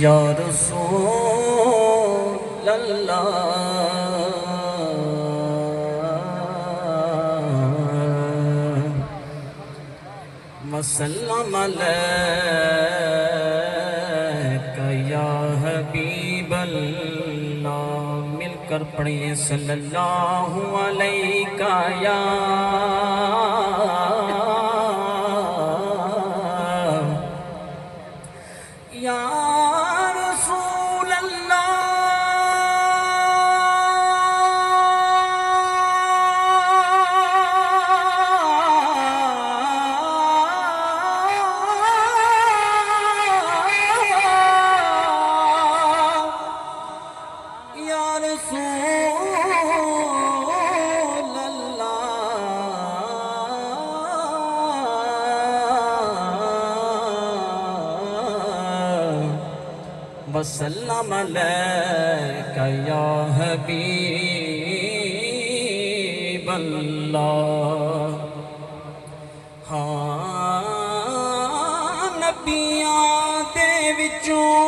یا رسول اللہ وسلم علیک یا حبیب اللہ، مل کر پڑھیں صلی اللہ علیہ یا رسول اللہ یا رسول اللہ وسلم علیک یا حبیب اللہ۔ ہاں نبیاں دے وچوں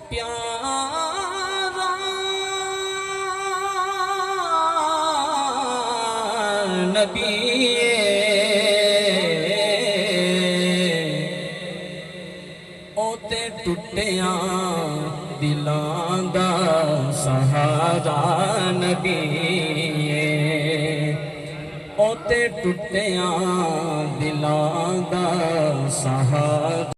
پیارا نبی اوتے ٹوٹیاں دلاں دا سہارا نبی اوتے ٹوٹیاں دلاں دا سہارا